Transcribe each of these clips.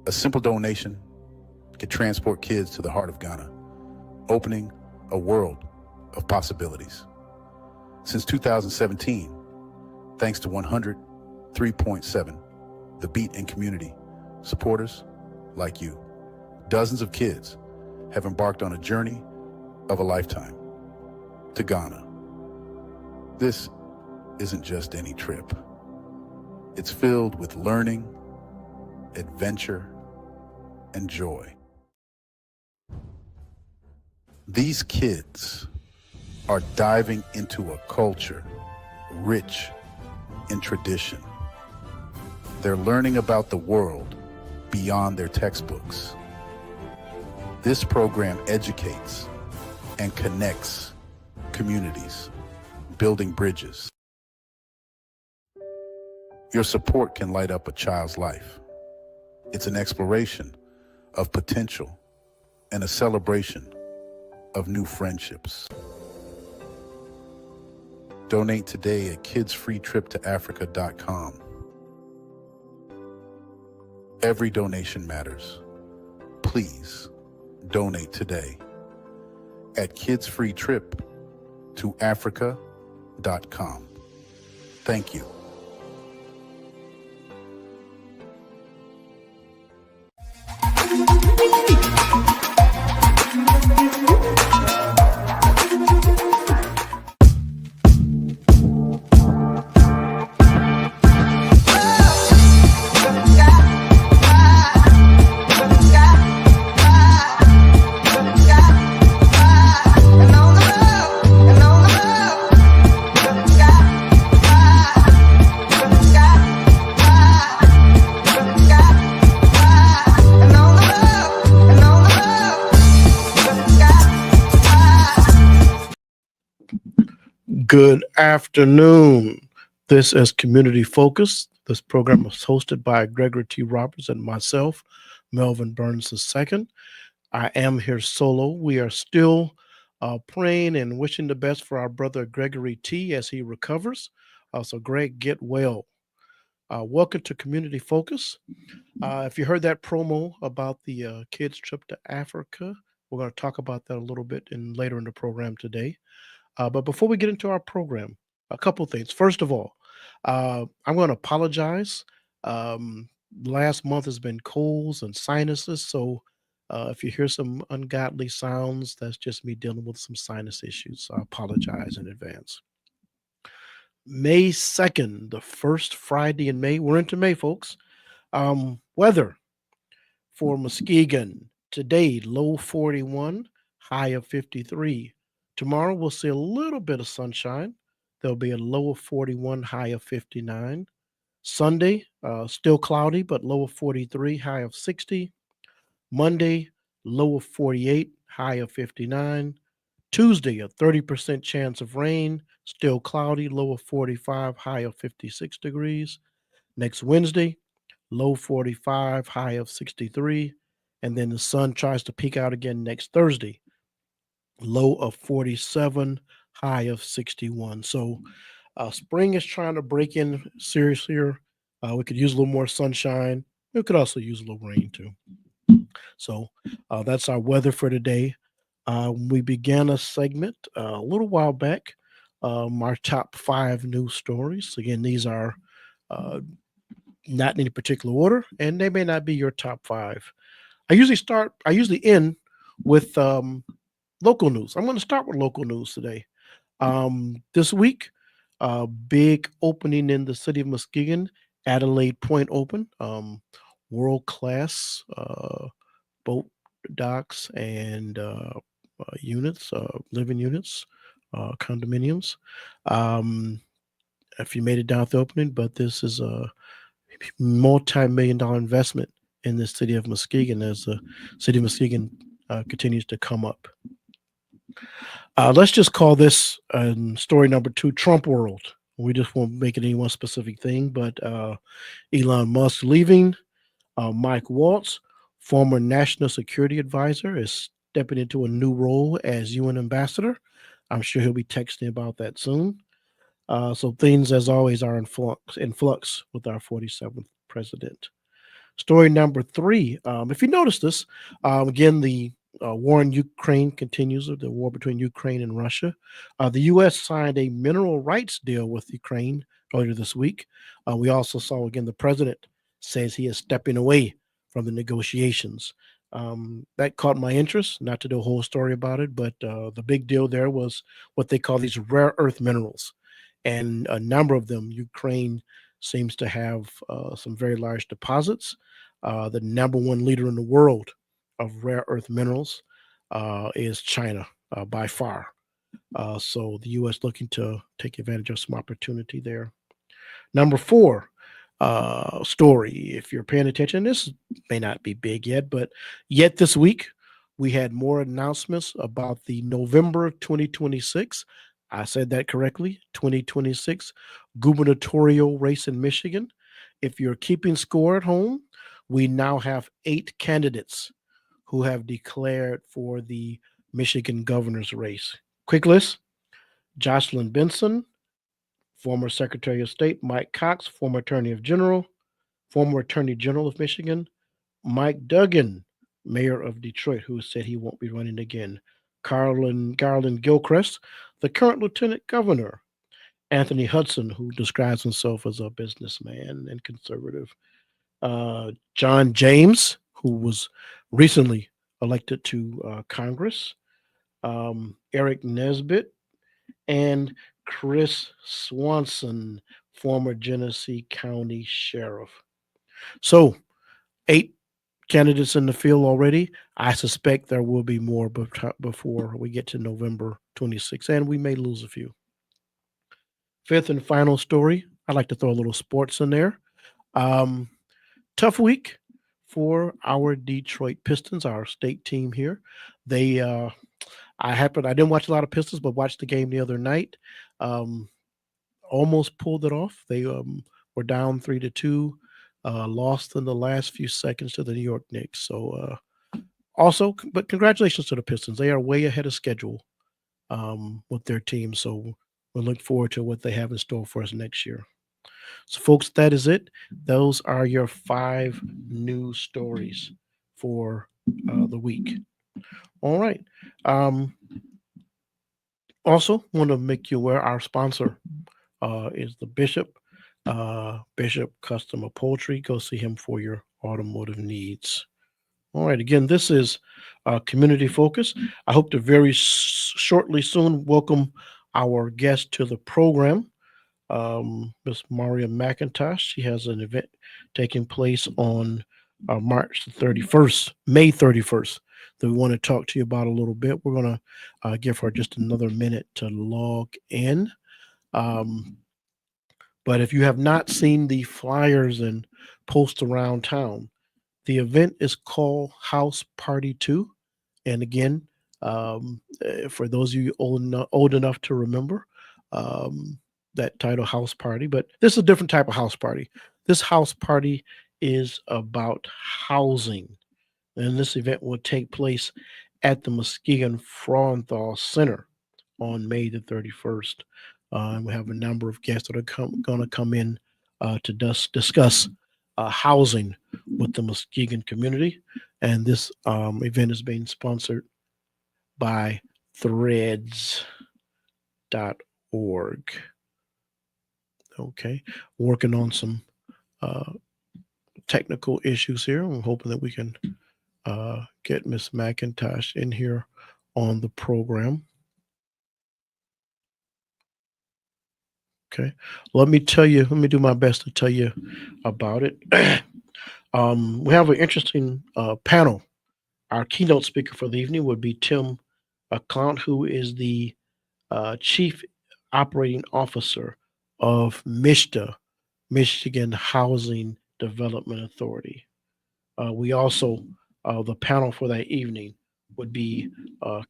A simple donation can transport kids to the heart of Ghana, opening a world of possibilities. Since 2017, thanks to 103.7, the Beat and community supporters like you, dozens of kids have embarked on a journey of a lifetime to Ghana. This isn't just any trip. It's filled with learning, adventure, and joy. These kids are diving into a culture rich in tradition. They're learning about the world beyond their textbooks. This program educates and connects communities, building bridges. Your support can light up a child's life. It's an exploration of potential and a celebration of new friendships. Donate today at kidsfreetriptoafrica.com. Every donation matters. Please donate today at kidsfreetriptoafrica.com. Thank you. Good afternoon. This is Community Focus. This program is hosted by Gregory T. Roberts and myself, Melvin Burns II. I am here solo. We are still praying and wishing the best for our brother Gregory T. as he recovers. So Greg, get well. Welcome to Community Focus. If you heard that promo about the kids' trip to Africa, we're going to talk about that a little bit later in the program today. But before we get into our program, a couple things. First of all, I'm going to apologize. Last month has been colds and sinuses, so if you hear some ungodly sounds, that's just me dealing with some sinus issues. So I apologize in advance. May 2nd, the first Friday in May. We're into May, folks. Weather for Muskegon. Today, low 41, high of 53. Tomorrow, we'll see a little bit of sunshine. There'll be a low of 41, high of 59. Sunday, still cloudy, but low of 43, high of 60. Monday, low of 48, high of 59. Tuesday, a 30% chance of rain, still cloudy, low of 45, high of 56 degrees. Next Wednesday, low 45, high of 63. And then the sun tries to peek out again next Thursday. Low of 47, high of 61. So spring is trying to break in serious here. We could use a little more sunshine. We could also use a little rain too. So that's our weather for today. We began a segment a little while back, our top 5 news stories. Again, these are not in any particular order, and they may not be your top 5. I usually end with local news. I'm going to start with local news today. This week, big opening in the city of Muskegon, Adelaide Point Open, world-class boat docks and units, living units, condominiums. If you made it down at the opening, but this is a multi-million-dollar investment in the city of Muskegon as the city of Muskegon continues to come up. Let's just call this story number 2, Trump World. We just won't make it any one specific thing, but Elon Musk leaving. Mike Waltz, former National Security Advisor, is stepping into a new role as UN Ambassador. I'm sure he'll be texting about that soon. So things, as always, are in flux with our 47th president. Story number three. If you notice this, again, the war in Ukraine continues, the war between Ukraine and Russia. The U.S. signed a mineral rights deal with Ukraine earlier this week. We also saw, again, the president says he is stepping away from the negotiations. That caught my interest, not to do a whole story about it, but the big deal there was what they call these rare earth minerals. And a number of them, Ukraine seems to have some very large deposits. The number one leader in the world of rare earth minerals is China by far. So the U.S. looking to take advantage of some opportunity there. Number four story, if you're paying attention, this may not be big yet, but yet this week we had more announcements about the November 2026. I said that correctly, 2026 gubernatorial race in Michigan. If you're keeping score at home, we now have 8 candidates who have declared for the Michigan governor's race. Quick list: Jocelyn Benson, former Secretary of State; Mike Cox, former Attorney General of Michigan; Mike Duggan, Mayor of Detroit, who said he won't be running again; Garland Gilchrist, the current Lieutenant Governor; Anthony Hudson, who describes himself as a businessman and conservative; John James, who was recently elected to Congress; Eric Nesbitt; and Chris Swanson, former Genesee County Sheriff. So, 8 candidates in the field already. I suspect there will be more before we get to November 26th, and we may lose a few. Fifth and final story, I'd like to throw a little sports in there. Tough week for our Detroit Pistons, our state team here. They, I didn't watch a lot of Pistons, but watched the game the other night. Almost pulled it off. They were down 3-2, lost in the last few seconds to the New York Knicks. So but congratulations to the Pistons. They are way ahead of schedule with their team. So we'll look forward to what they have in store for us next year. So, folks, that is it. Those are your 5 news stories for the week. All right. Also, want to make you aware our sponsor is the Bishop. Bishop Custom Upholstery. Go see him for your automotive needs. All right. Again, this is Community Focus. I hope to very shortly soon welcome our guest to the program, Miss Marria McIntosh. She has an event taking place on March the 31st, May 31st, that we want to talk to you about a little bit. We're going to give her just another minute to log in. But if you have not seen the flyers and posts around town, the event is called House Party 2. And again, for those of you old enough to remember that title, House Party, but this is a different type of house party. This house party is about housing. And this event will take place at the Muskegon Frauenthal Center on May the 31st. And we have a number of guests that are going to come in to discuss housing with the Muskegon community. And this event is being sponsored by threads.org. Okay, working on some technical issues here. I'm hoping that we can get Miss McIntosh in here on the program. Okay, let me do my best to tell you about it. We have an interesting panel. Our keynote speaker for the evening would be Tim Clount, who is the Chief Operating Officer of MISTA, Michigan Housing Development Authority. We also, the panel for that evening would be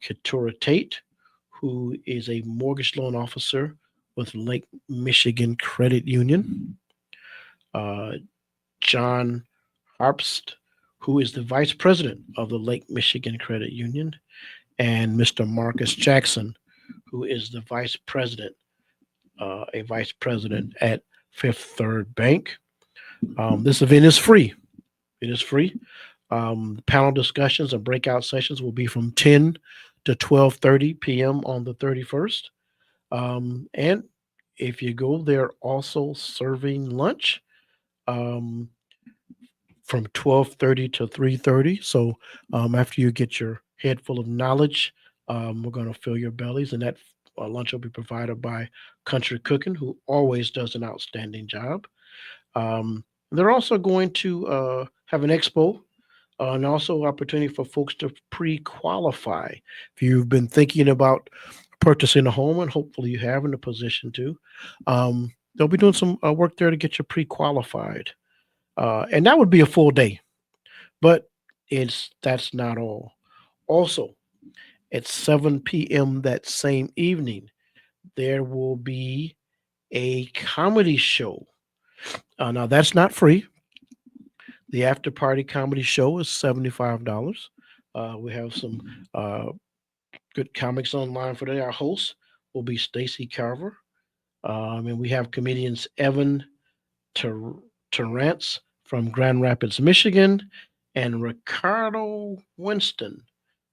Keturah Tate, who is a mortgage loan officer with Lake Michigan Credit Union. John Harpst, who is the Vice President of the Lake Michigan Credit Union, and Mr. Marcus Jackson, who is the Vice President at Fifth Third Bank. This event is free. It is free. Panel discussions and breakout sessions will be from 10 to 12:30 p.m. on the 31st. And if you go, they're also serving lunch um, from 12:30 to 3:30. So after you get your head full of knowledge, we're going to fill your bellies, and that lunch will be provided by Country Cooking, who always does an outstanding job. Um, they're also going to have an expo and also opportunity for folks to pre-qualify. If you've been thinking about purchasing a home, and hopefully you have in a position to, they'll be doing some work there to get you pre-qualified, and that would be a full day. But it's that's not all. Also, at 7 p.m. that same evening, there will be a comedy show. Now that's not free. The after party comedy show is $75. We have some good comics online for today. Our host will be Stacy Carver. And we have comedians Evan Ter- Terrence from Grand Rapids, Michigan, and Ricardo Winston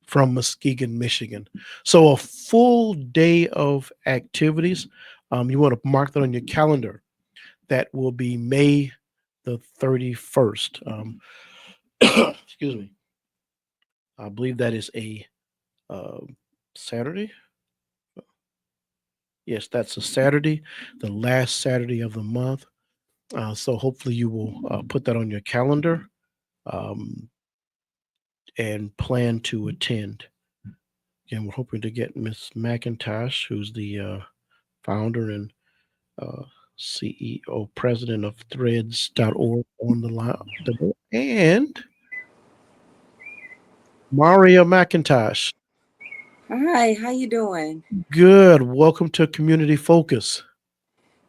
from Muskegon, Michigan. So a full day of activities. You want to mark that on your calendar. That will be May the 31st. Excuse me. I believe that is a uh, Saturday. Yes, that's a Saturday, the last Saturday of the month. So hopefully you will put that on your calendar um, and plan to attend. Again, we're hoping to get Miss McIntosh, who's the founder and uh, CEO, president of threads.org on the line. And Marria McIntosh. Hi, how you doing? Good. Welcome to Community Focus.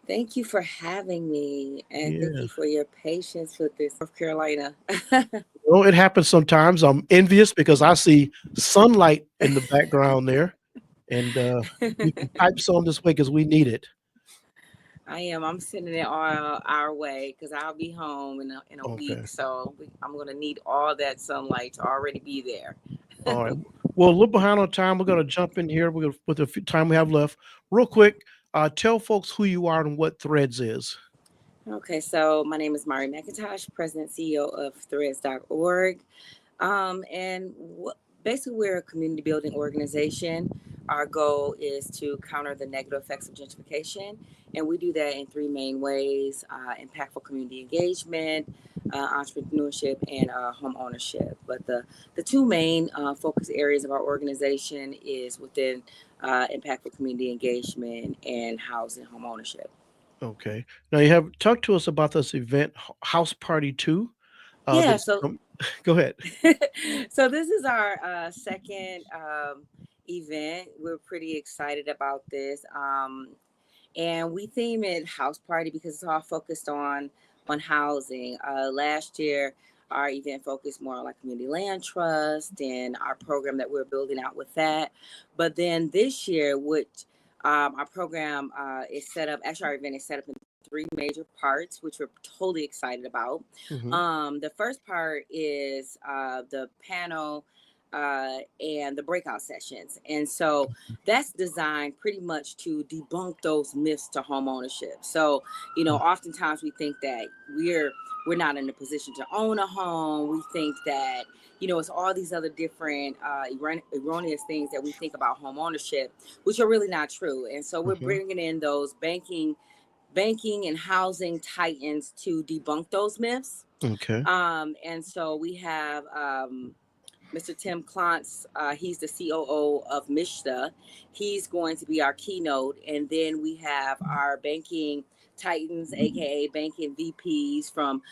Thank you for having me, and thank Yeah. you for your patience with this North Carolina. Well, it happens sometimes. I'm envious because I see sunlight in the background there, and you can type some this way because we need it. I am. I'm sending it all our way because I'll be home in a Okay. week, so I'm gonna need all that sunlight to already be there. All right. Well, a little behind on time. We're going to jump in here. We're gonna, with the few time we have left. Real quick, tell folks who you are and what Threads is. Okay, so my name is Mari McIntosh, President CEO of threads.org. And basically, we're a community building organization. Our goal is to counter the negative effects of gentrification, and we do that in three main ways: impactful community engagement, entrepreneurship, and home ownership. But the two main focus areas of our organization is within impactful community engagement and housing home ownership. Okay. Now you have talked to us about this event, House Party 2. Yeah, That's so go ahead. so this is our second event. We're pretty excited about this. And we theme it house party because it's all focused on housing. Last year, our event focused more on like community land trust and our program that we're building out with that. But then this year, which our program is set up, actually our event is set up in three major parts, which we're totally excited about. Hmm. The first part is the panel and the breakout sessions. And so that's designed pretty much to debunk those myths to home ownership. So, oftentimes we think that we're not in a position to own a home. We think that, it's all these other different erroneous things that we think about home ownership, which are really not true. And so we're Hmm. bringing in those banking and housing titans to debunk those myths. Okay. And so we have Mr. Tim Klontz. He's the COO of Mishta. He's going to be our keynote. And then we have our banking titans, aka banking VPs from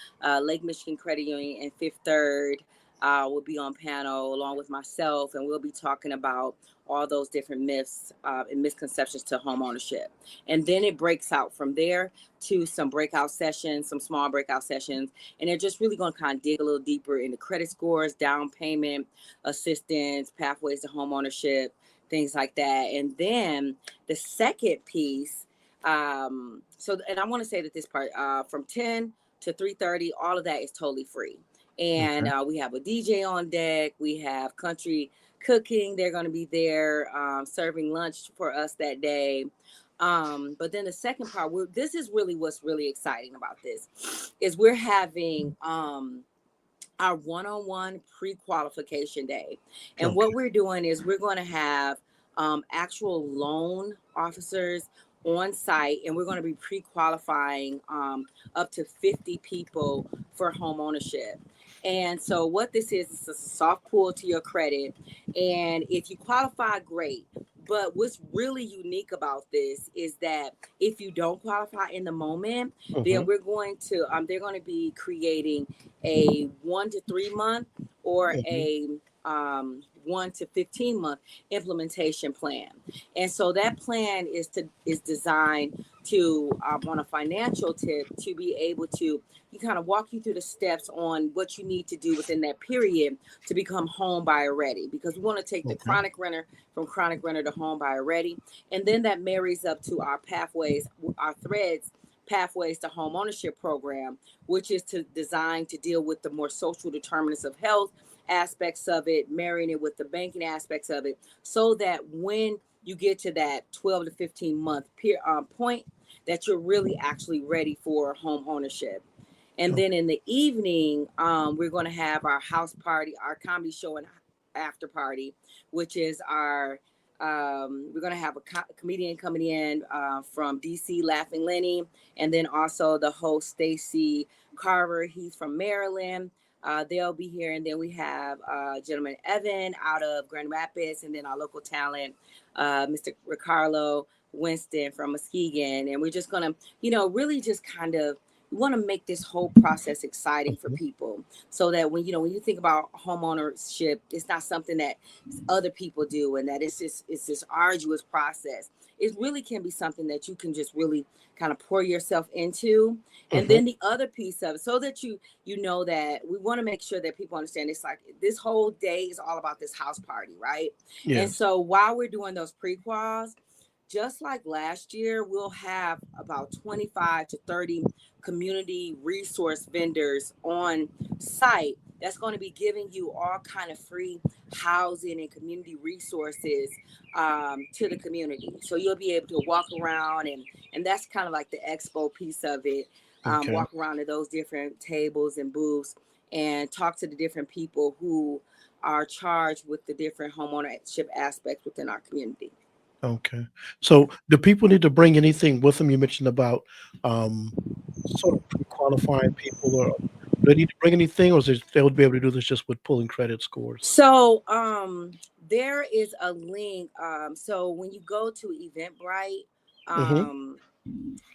Lake Michigan Credit Union and Fifth Third. Will be on panel along with myself, and we'll be talking about all those different myths and misconceptions to home ownership. And then it breaks out from there to some breakout sessions, some small breakout sessions, and they're just really going to kind of dig a little deeper into credit scores, down payment assistance, pathways to home ownership, things like that. And then the second piece, and I want to say that this part from 10 to 3:30, all of that is totally free. And we have a DJ on deck. We have country cooking. They're going to be there serving lunch for us that day. But then the second part, this is really what's really exciting about this, is we're having our one-on-one pre-qualification day. And what we're doing is we're going to have actual loan officers on site, and we're going to be pre-qualifying up to 50 people for home ownership. And so what this is a soft pull to your credit. And if you qualify, great. But what's really unique about this is that if you don't qualify in the moment, then we're going to, they're going to be creating a 1 to 3 month or a 1 to 15 month implementation plan. And so that plan is designed to, on a financial tip, to be able to kind of walk you through the steps on what you need to do within that period to become home buyer ready, because we want to take the chronic renter from chronic renter to home buyer ready. And then that marries up to our pathways, our threads, pathways to home ownership program, which is designed to deal with the more social determinants of health aspects of it, marrying it with the banking aspects of it, so that when you get to that 12 to 15 month point, that you're really actually ready for home ownership. And then in the evening, we're going to have our house party, our comedy show and after party, which is our, we're going to have a comedian coming in from DC, Laughing Lenny, and then also the host, Stacy Carver. He's from Maryland. They'll be here. And then we have gentleman Evan out of Grand Rapids, and then our local talent, Mr. Ricardo Winston from Muskegon. And we're just going to, really just kind of, we want to make this whole process exciting for people, so that when you think about home ownership, it's not something that other people do, and that it's this arduous process. It really can be something that you can just really kind of pour yourself into. And then the other piece of it, so that you know that we want to make sure that people understand, it's like this whole day is all about this house party, right? Yes. And so while we're doing those pre-quals, just like last year, we'll have about 25 to 30 community resource vendors on site that's going to be giving you all kind of free housing and community resources to the community. So you'll be able to walk around, and that's kind of like the expo piece of it. Walk around to those different tables and booths and talk to the different people who are charged with the different homeownership aspects within our community. Okay. So do people need to bring anything with them? You mentioned about sort of pre-qualifying people, or do they need to bring anything, or they would be able to do this just with pulling credit scores? So there is a link. So when you go to Eventbrite,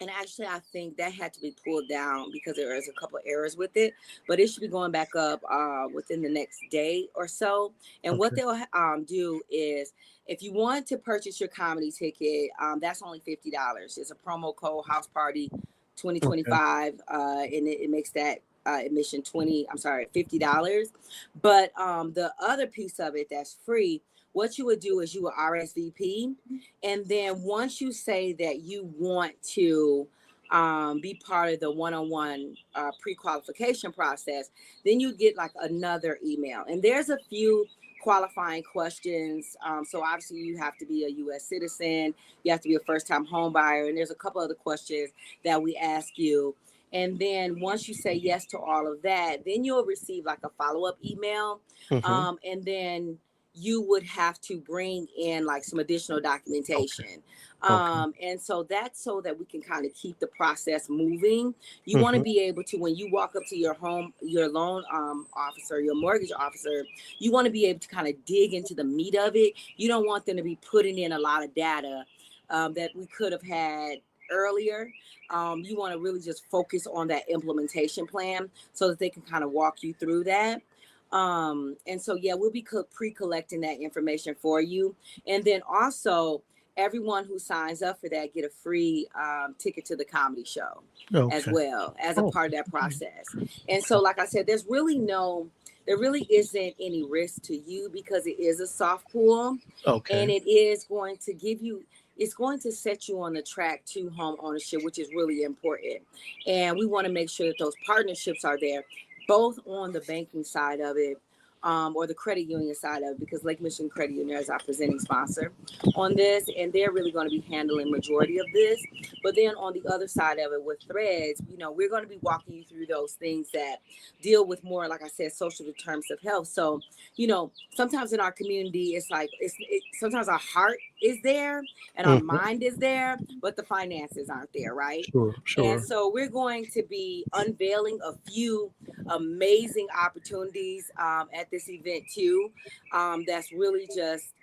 and actually I think that had to be pulled down because there is a couple of errors with it, but it should be going back up within the next day or so. And what they'll do is, if you want to purchase your comedy ticket, that's only $50. It's a promo code House Party 2025, and it makes that admission $50. But the other piece of it that's free, what you would do is you would RSVP, and then once you say that you want to be part of the one-on-one pre-qualification process, then you get like another email, and there's a few qualifying questions. So obviously you have to be a U.S. citizen, you have to be a first-time home buyer, and there's a couple other questions that we ask you. And then once you say yes to all of that, then you'll receive like a follow-up email, and then you would have to bring in like some additional documentation. And so that's so that we can kind of keep the process moving. You want to be able to, when you walk up to your loan officer, your mortgage officer, you want to be able to kind of dig into the meat of it. You don't want them to be putting in a lot of data that we could have had earlier. You want to really just focus on that implementation plan so that they can kind of walk you through that. And so, yeah, we'll be pre-collecting that information for you. And then also, everyone who signs up for that get a free ticket to the comedy show as well as a part of that process. And so, like I said, there really isn't any risk to you, because it is a soft pool, and it is going to give you, it's going to set you on the track to home ownership, which is really important. And we want to make sure that those partnerships are there. both on the banking side of it, or the credit union side of it, because Lake Michigan Credit Union is our presenting sponsor on this, and they're really going to be handling majority of this. But then on the other side of it with Threads, we're going to be walking you through those things that deal with more, like I said, social determinants of health. So, sometimes in our community, it's like sometimes our heart is there and our Mhm. mind is there, but the finances aren't there, right? Sure, And sure. so we're going to be unveiling a few amazing opportunities at this event too. That's really just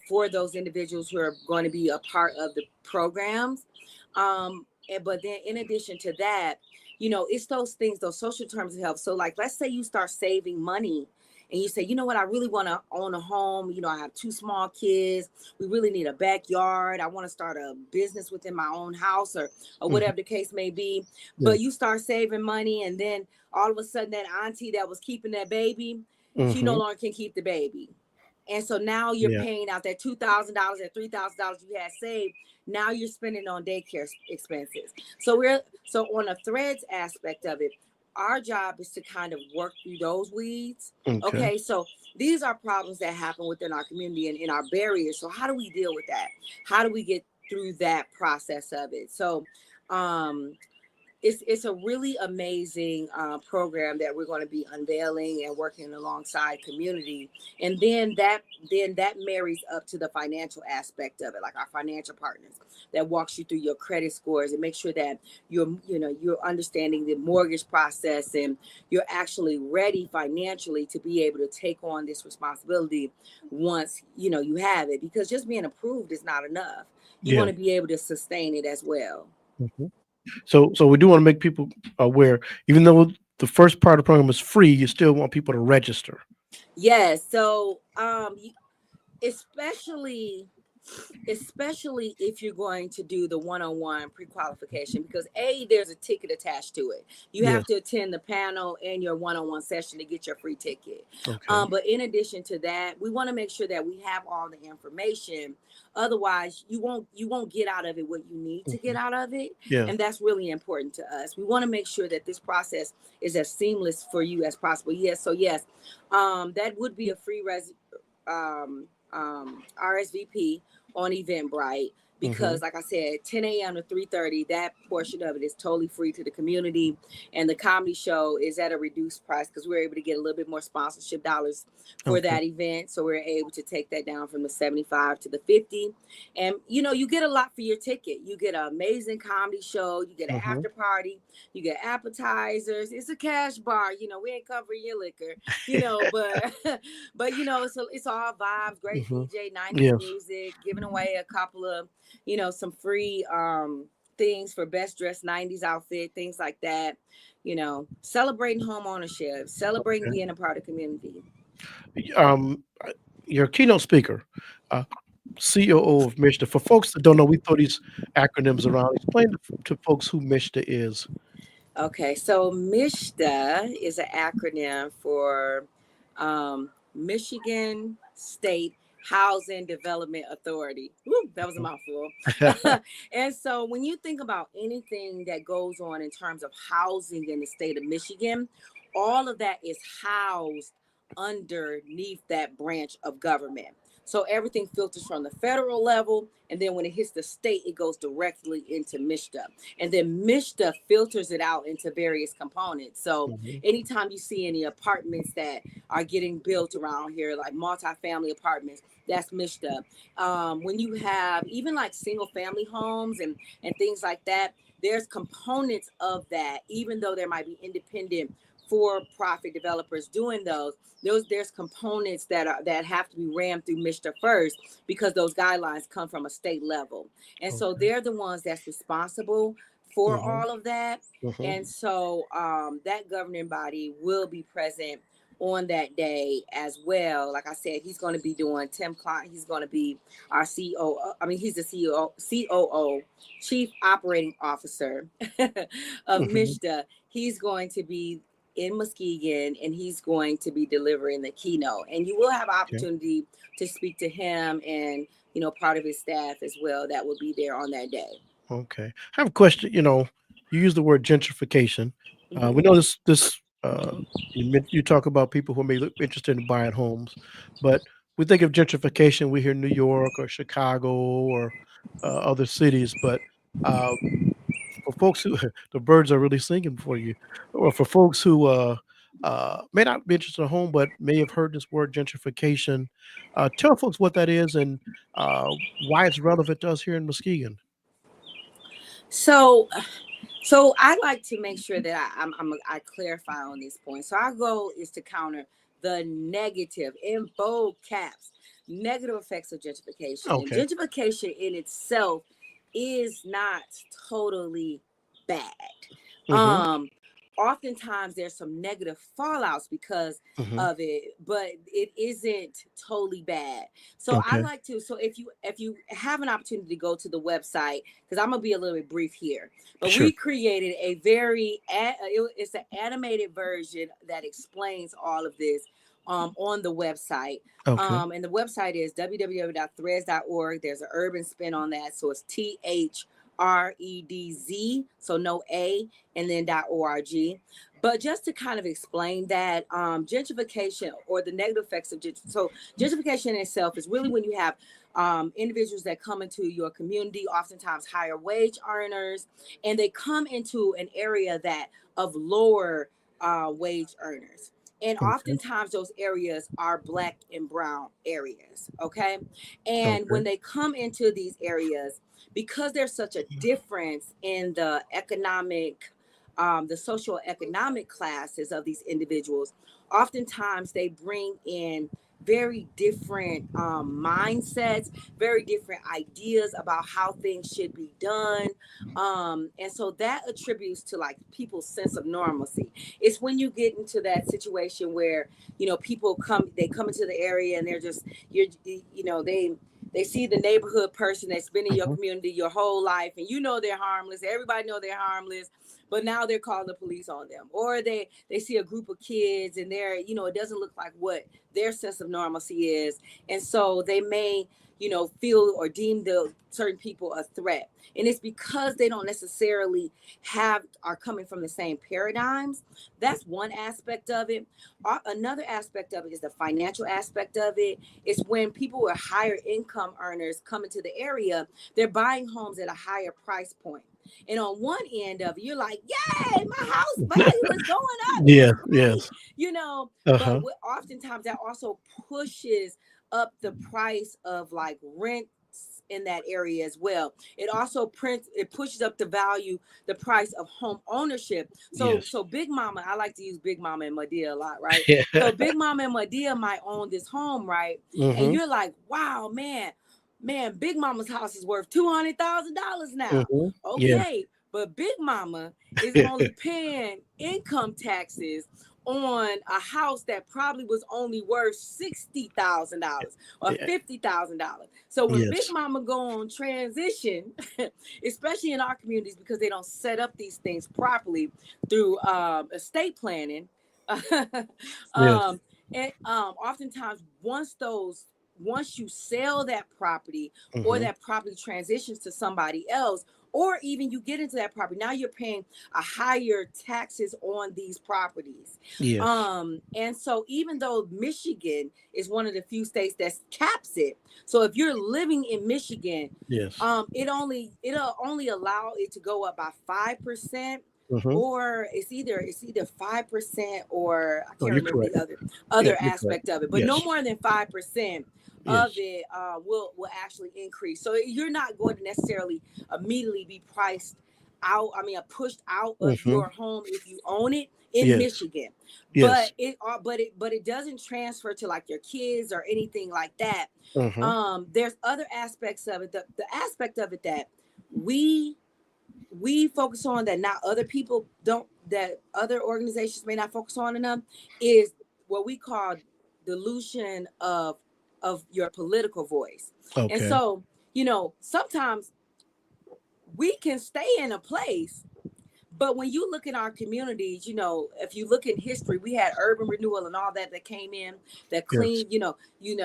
for those individuals who are going to be a part of the programs. But then in addition to that, it's those things, those social terms of health. So like, let's say you start saving money and you say, you know what, I really want to own a home. I have two small kids. We really need a backyard. I want to start a business within my own house or Mhm. whatever the case may be. Yeah. But you start saving money, and then all of a sudden that auntie that was keeping that baby, she no Mhm. longer can keep the baby. And so now you're Yeah. paying out that $2,000, that $3,000 you had saved. Now you're spending on daycare expenses. So on a Threads aspect of it, our job is to kind of work through those weeds. Okay. Okay, so these are problems that happen within our community and in our barriers. So how do we deal with that? How do we get through that process of it? So it's a really amazing program that we're going to be unveiling and working alongside community, and then that marries up to the financial aspect of it, like our financial partners that walks you through your credit scores and make sure that you're understanding the mortgage process, and you're actually ready financially to be able to take on this responsibility once you have it, because just being approved is not enough. You Yeah. want to be able to sustain it as well. Mhm. So we do want to make people aware, even though the first part of the program is free, you still want people to register. Yes. So especially especially if you're going to do the one-on-one pre-qualification, because there's a ticket attached to it. You Yes. have to attend the panel and your one-on-one session to get your free ticket. Okay. But in addition to that, we want to make sure that we have all the information. Otherwise you won't get out of it what you need to get Mhm. out of it. Yeah. And that's really important to us. We want to make sure that this process is as seamless for you as possible. Yes, that would be a free RSVP on Eventbrite, Mhm. because like I said, 10 a.m. to 3:30, that portion of it is totally free to the community. And the comedy show is at a reduced price because we're able to get a little bit more sponsorship dollars for Okay. that event. So we're able to take that down from the 75 to the 50. And you get a lot for your ticket. You get an amazing comedy show, you get an Mhm. after party, you get appetizers, it's a cash bar, we ain't covering your liquor, but it's all vibes, great Mhm. DJ, 90s Yes. music, giving away a couple of, some free things for best dressed 90s outfit, things like that. Celebrating home ownership, celebrating Okay. being a part of community. Uh, your keynote speaker, uh, COO of MISHDA. For folks that don't know, we throw these acronyms around. Explain to folks who MISHDA is. Okay, so MISHDA is an acronym for Michigan State Housing Development Authority. Woo, that was a mouthful. And so when you think about anything that goes on in terms of housing in the state of Michigan, all of that is housed underneath that branch of government. So everything filters from the federal level, and then when it hits the state, it goes directly into MISHDA, and then MISHDA filters it out into various components. So Mhm. anytime you see any apartments that are getting built around here, like multifamily apartments, that's MISHDA. When you have even like single family homes and things like that, there's components of that, even though there might be independent for-profit developers doing there's components that have to be ran through MISHDA first, because those guidelines come from a state level, and so Okay. they're the ones that's responsible for Mhm. all of that. Mhm. And so that governing body will be present on that day as well. Like I said, he's going to be doing Tim Klein. He's going to be our CEO. I mean, he's the COO, Chief Operating Officer of Mhm. MISHDA. He's going to be in Muskegon, and he's going to be delivering the keynote. And you will have an Okay. opportunity to speak to him and part of his staff as well that will be there on that day. Okay. I have a question. You use the word gentrification. Hmm. We know this. You talk about people who may look interested in buying homes, but we think of gentrification. We hear New York or Chicago or other cities, but uh, for folks who the birds are really singing for you, or for folks who may not be interested in a home but may have heard this word gentrification, tell folks what that is and why it's relevant to us here in Muskegon. So, so I like to make sure that I clarify on this point. So our goal is to counter the negative in bold caps, negative effects of gentrification. And Okay. gentrification in itself is not totally bad. Hmm. Um, Oftentimes there's some negative fallouts because Hmm. of it, but it isn't totally bad. So I Okay. like to, so if you have an opportunity to go to the website, because I'm gonna be a little bit brief here, but Sure. we created a it's an animated version that explains all of this on the website. Okay. And the website is www.threads.org. There's an urban spin on that, so it's THREDZ, so no A, and then .org. But just to kind of explain that, gentrification or the negative effects of gentrification in itself is really when you have individuals that come into your community, oftentimes higher wage earners, and they come into an area that of lower wage earners. And Okay. oftentimes those areas are Black and brown areas. Okay. And Okay. when they come into these areas, because there's such a difference in the social economic classes of these individuals, oftentimes they bring in very different mindsets, very different ideas about how things should be done. And so that attributes to like people's sense of normalcy. It's when you get into that situation where, people they come into the area and they're just, they see the neighborhood person that's been in your Hmm. community your whole life, and they're harmless. Everybody know they're harmless, but now they're calling the police on them. Or they see a group of kids and it doesn't look like what their sense of normalcy is, and so they may feel or deem the certain people a threat. And it's because they don't necessarily are coming from the same paradigms. That's one aspect of it. Another aspect of it is the financial aspect of it. It's when people with higher income earners come into the area, they're buying homes at a higher price point. And on one end of it, you're like, yay, my house value is going up. It's Yes. great, Yes. but Uh-huh. oftentimes that also pushes up the price of like rent in that area as well. It pushes up the price of home ownership. So Yes. so Big Mama, I like to use Big Mama and Medea a lot, right? Yeah. So Big Mama and Medea might own this home, right? And Hmm. you're like, wow, man, Big Mama's house is worth $200,000 now. Hmm. Yeah. Okay, but Big Mama is Yeah. only paying income taxes on a house that probably was only worth $60,000 or $50,000. So when Big Yes. Mama go on transition, especially in our communities because they don't set up these things properly through estate planning, Yes. um, and oftentimes once you sell that property or Hmm. that property transitions to somebody else, or even you get into that property, now you're paying a higher taxes on these properties. Yes. And so even though Michigan is one of the few states that caps it, so if you're living in Michigan, Yes. it'll only allow it to go up by 5%, Hmm. or it's either 5%, or I Oh, can't you're remember correct. the other Yeah, other you're correct. aspect of it, but no Yes. more than 5% of Yes. it will actually increase. So you're not going to necessarily immediately be priced out. I mean, pushed out of Hmm. your home if you own it in Yes. Michigan, Yes. but it doesn't transfer to like your kids or anything like that. Hmm. There's other aspects of it. The aspect of it that we we focus on that not other people don't, that other organizations may not focus on enough, is what we call dilution of your political voice. And Okay. so sometimes we can stay in a place, but when you look in our communities, if you look in history, we had urban renewal and all that came in, that Yes. clean,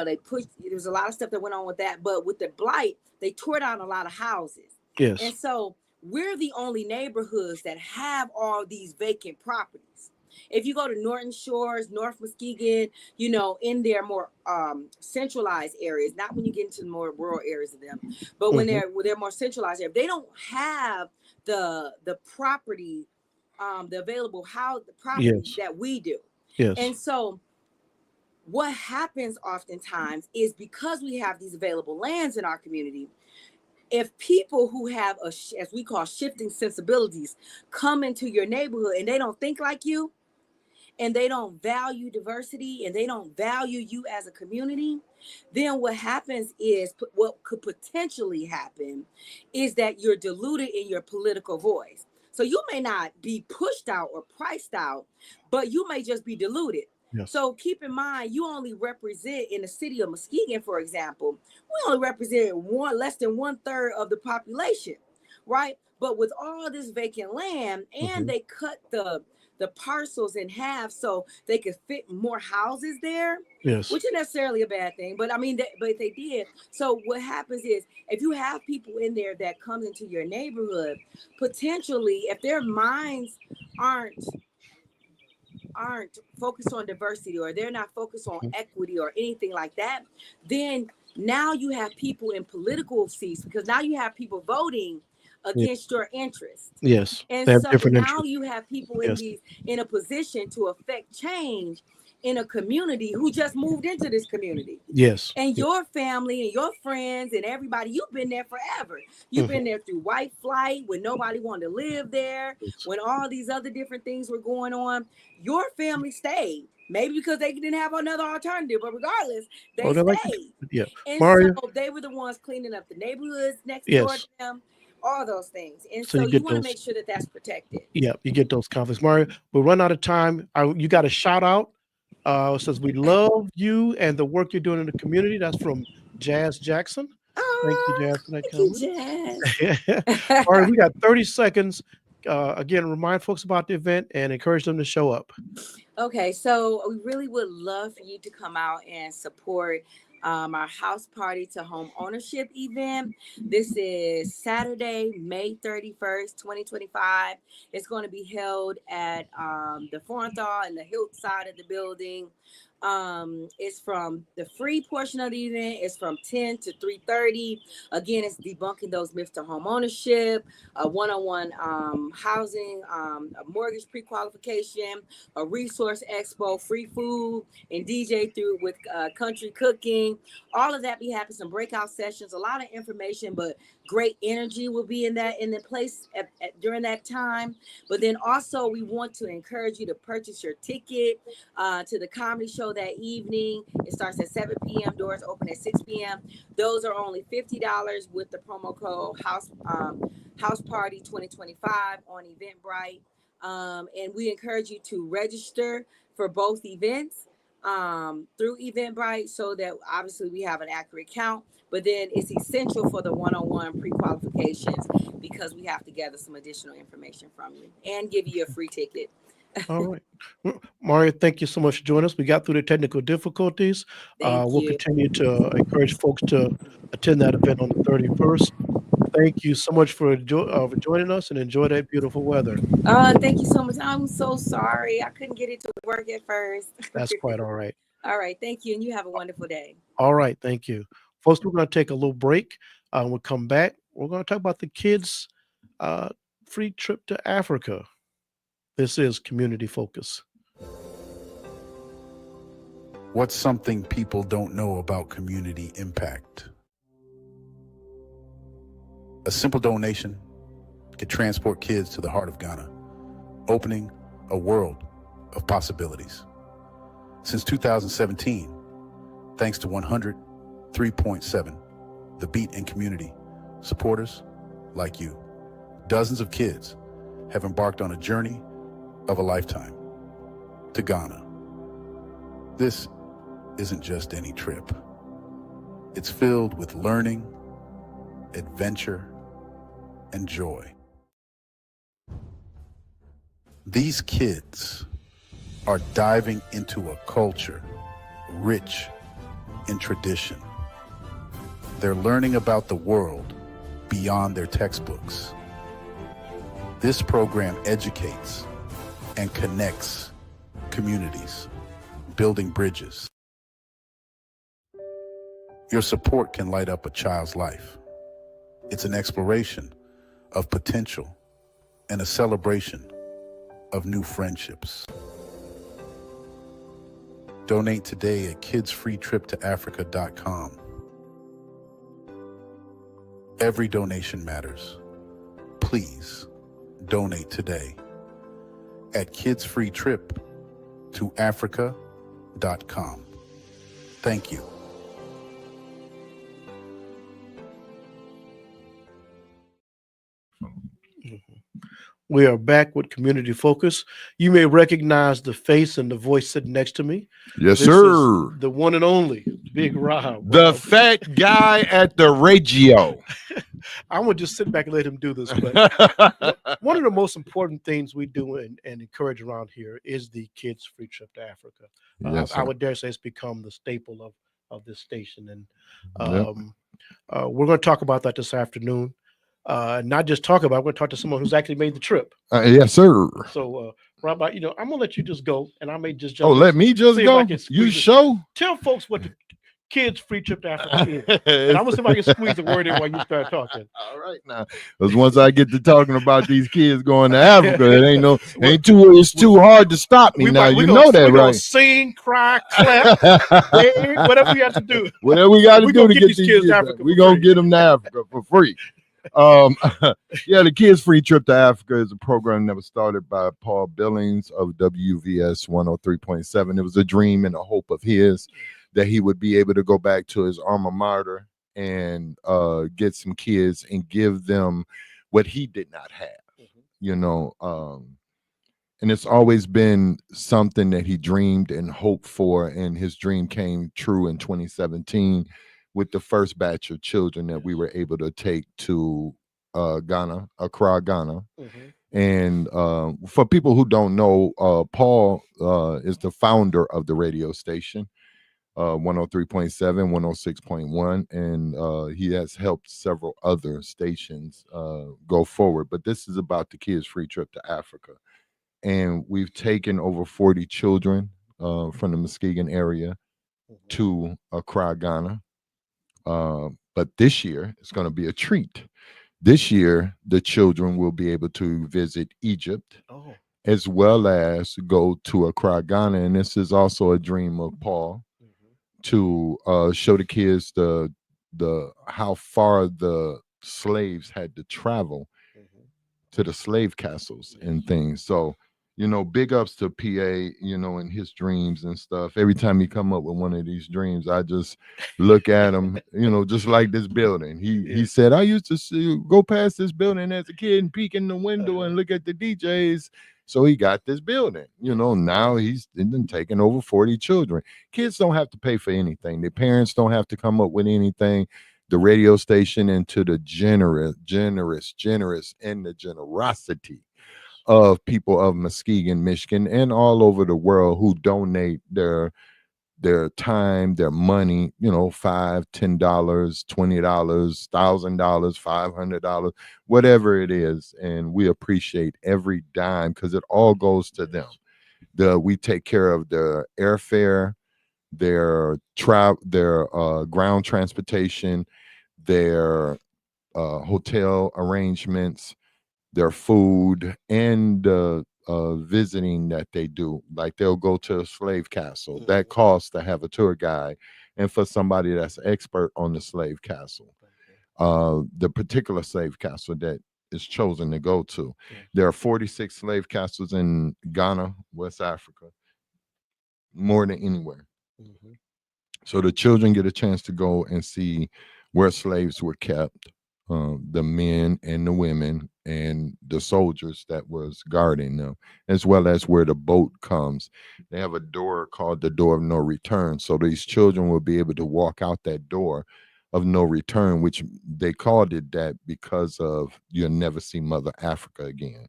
they pushed. There was a lot of stuff that went on with that, but with the blight, they tore down a lot of houses, and Yes. so we're the only neighborhoods that have all these vacant properties. If you go to Norton Shores, North Muskegon, in their more centralized areas, not when you get into the more rural areas of them, but when they're more centralized areas, they don't have the property, the available the property Yes. that we do. Yes. And so what happens oftentimes is, because we have these available lands in our community, if people who have as we call shifting sensibilities, come into your neighborhood and they don't think like you, and they don't value diversity, and they don't value you as a community, then what happens is, what could potentially happen is that you're diluted in your political voice. So you may not be pushed out or priced out, but you may just be diluted. Yes. So keep in mind, you only represent, in the city of Muskegon, for example, we only represent less than 1/3 of the population, right? But with all this vacant land, and they cut the parcels in half so they could fit more houses there, Yes. which is necessarily a bad thing, but I mean, but they did. So what happens is, if you have people in there that come into your neighborhood, potentially, if their minds aren't focused on diversity, or they're not focused on equity or anything like that, then now you have people in political seats, because now you have people voting against your interests. Yes. And They have so different now interests. you have people in a position to affect change in a community who just moved into this community. Yes. And your family and your friends and everybody, you've been there forever. You've been there through white flight, when nobody wanted to live there, when all these other different things were going on. Your family stayed, maybe because they didn't have another alternative, but regardless, they stayed. And Marria. so they were the ones cleaning up the neighborhoods next door to them, all those things. And so you want to make sure that that's protected. Yeah, you get those conflicts. Marria, we'll run out of time. You got a shout out. Says we love you and the work you're doing in the community. That's from Jazz Jackson. Thank you, Jazz, for that comment. Jazz. All right, we got 30 seconds. Again, remind folks about the event and encourage them to show up. Okay, so we really would love for you to come out and support our house party to home ownership event. This is Saturday, May 31st, 2025. It's going to be held at the Forenthal and the Hilt side of the building. It's from the free portion of the event. It's from 10 to 3:30. Again, it's debunking those myths to home ownership, a one-on-one housing, a mortgage pre-qualification, a resource expo, free food, and DJ through with country cooking. All of that be happening. Some breakout sessions, a lot of information, but great energy will be in the place during that time. But then also, we want to encourage you to purchase your ticket to the comedy show that evening. It starts at 7 p.m. Doors open at 6 p.m. Those are only $50 with the promo code House Party 2025 on Eventbrite. And we encourage you to register for both events through Eventbrite, so that obviously we have an accurate count. But then it's essential for the one-on-one pre-qualifications, because we have to gather some additional information from you and give you a free ticket. All right. Marria, thank you so much for joining us. We got through the technical difficulties. We'll continue to encourage folks to attend that event on the 31st. Thank you so much for joining us, and enjoy that beautiful weather. Thank you so much. I'm so sorry. I couldn't get it to work at first. That's quite all right. All right. Thank you. And you have a wonderful day. All right. Thank you. Folks, we're going to take a little break. We'll come back. We're going to talk about the kids' free trip to Africa. This is Community Focus. What's something people don't know about community impact? A simple donation could transport kids to the heart of Ghana, opening a world of possibilities. Since 2017, thanks to 103.7, the Beat and community supporters like you, dozens of kids have embarked on a journey of a lifetime to Ghana. This isn't just any trip. It's filled with learning, adventure, and joy. These kids are diving into a culture rich in tradition. They're learning about the world beyond their textbooks, This program educates and connects communities, building bridges. Your support can light up a child's life. It's an exploration of potential and a celebration of new friendships. Donate today at kidsfreetriptoafrica.com. Every donation matters. Please donate today at kidsfreetriptoafrica.com. Thank you. We are back with Community Focus. You may recognize the face and the voice sitting next to me. Yes, This sir. is the one and only Big Rob. The fat guy at the radio. I'm going to just sit back and let him do this. But one of the most important things we do and encourage around here is the Kids Free Trip to Africa. Yes, I sir. would dare say it's become the staple of this station. And Yep. we're going to talk about that this afternoon. Not just talk about it, we're going to talk to someone who's actually made the trip. Yes, sir. So, Rob, I'm going to let you just go, and I may just Oh, jump. let me just see if I go. can You squeeze it. show? Tell folks what the Kids Free Trip to Africa is. And I'm going to see if I can squeeze the word in while you start talking. All right now. Because once I get to talking about these kids going to Africa, it's too hard to stop me now. You know that, We're going right? to sing, cry, clap, beg, whatever we have to do. Whatever we got to We're do gonna to get get these kids to kids, Africa we're for going to free. get them to Africa for free. Yeah, the Kids Free Trip to Africa is a program that was started by Paul Billings of WVS 103.7. It was a dream and a hope of his that he would be able to go back to his alma mater and get some kids and give them what he did not have, and it's always been something that he dreamed and hoped for, and his dream came true in 2017 with the first batch of children that we were able to take to Ghana, Accra, Ghana. And for people who don't know, Paul is the founder of the radio station, 103.7, 106.1, and he has helped several other stations go forward. But this is about the Kids Free Trip to Africa. And we've taken over 40 children from the Muskegon area to Accra, Ghana. But this year, it's going to be a treat. This year, the children will be able to visit Egypt, as well as go to Accra, Ghana. And this is also a dream of Paul to show the kids the how far the slaves had to travel to the slave castles and things. So, big ups to PA, and his dreams and stuff. Every time he come up with one of these dreams, I just look at him, just like this building. He said, I used to go past this building as a kid and peek in the window and look at the DJs. So he got this building, now he's been taking over 40 children. Kids don't have to pay for anything. Their parents don't have to come up with anything. The radio station, into the generous, and the generosity of people of Muskegon, Michigan, and all over the world who donate their time, their money, $5, $10, $20, $1,000, $500, whatever it is. And we appreciate every dime because it all goes to them. We take care of their airfare, their ground transportation, their hotel arrangements, their food, and visiting that they do. Like they'll go to a slave castle. That costs to have a tour guide, and for somebody that's expert on the slave castle, the particular slave castle that is chosen to go to. There are 46 slave castles in Ghana, West Africa, more than anywhere. So the children get a chance to go and see where slaves were kept, the men and the women and the soldiers that was guarding them, as well as where the boat comes. They have a door called the door of no return. So these children will be able to walk out that door of no return, which they called it that because of you'll never see Mother Africa again.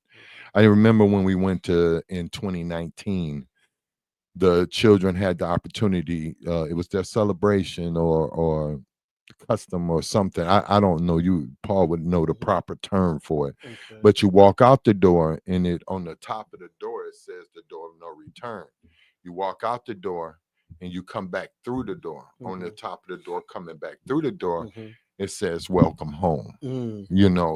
I remember when we went in 2019, the children had the opportunity, it was their celebration or custom or something. I don't know. Paul would know the proper term for it. Okay. But you walk out the door, and it on the top of the door it says the door of no return. You walk out the door, and you come back through the door. On the top of the door, coming back through the door, it says "Welcome home."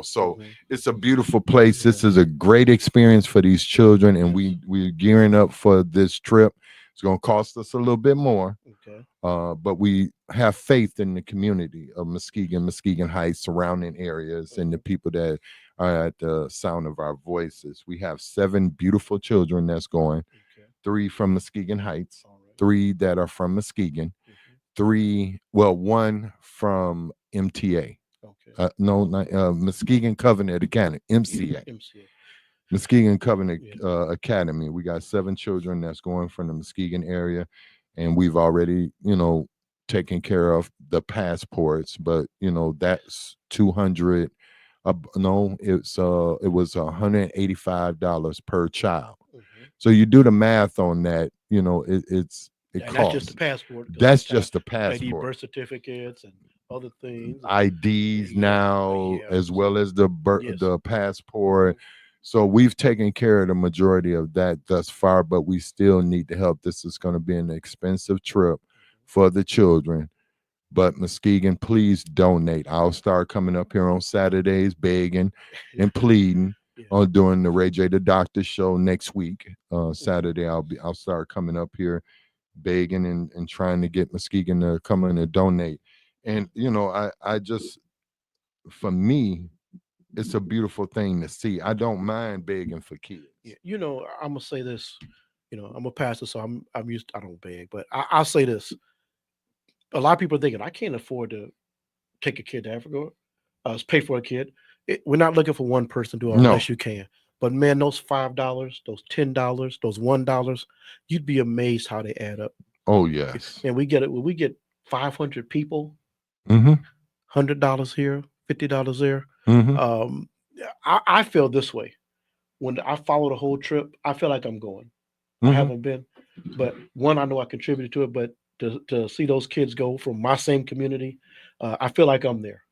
So it's a beautiful place. This is a great experience for these children, and we're gearing up for this trip. It's going to cost us a little bit more, Okay. but we have faith in the community of Muskegon Heights, surrounding areas, and the people that are at the sound of our voices. We have 7 beautiful children that's going, Okay. 3 from Muskegon Heights, All right. 3 that are from Muskegon, 1 from MTA. Okay. No, not Muskegon Covenant Academy, MCA. MCA. Muskegon Covenant Yeah. Academy. We got 7 children that's going from the Muskegon area, and we've already, taken care of the passports. But that's 200. No, it was $185 per child. So you do the math on that. It And that's just the costs. passport. 'cause That's sometimes just the they need passport. birth certificates and other things. IDs Yeah, now, yeah. as well as the Yes. the passport. So we've taken care of the majority of that thus far, but we still need the help. This is going to be an expensive trip for the children. But Muskegon, please donate. I'll start coming up here on Saturdays, begging and pleading Yeah. on doing the Ray J the Doctor show next week. Saturday, I'll start coming up here, begging and trying to get Muskegon to come in and donate. And I just, for me, it's a beautiful thing to see. I don't mind begging for kids. Yeah. I'm gonna say this. I'm a pastor, so I'm used. I don't beg, but I'll say this. A lot of people are thinking I can't afford to take a kid to Africa, pay for a kid. We're not looking for one person to do it No. unless you can. But man, those $5, those $10, those $1, you'd be amazed how they add up. Oh yes. And we get it when we get 500 people, Mm-hmm. $100 here, $50 there. Mm-hmm. I feel this way. When I follow the whole trip, I feel like I'm going. I Mhm. haven't been, but one, I know I contributed to it, but to see those kids go from my same community, I feel like I'm there.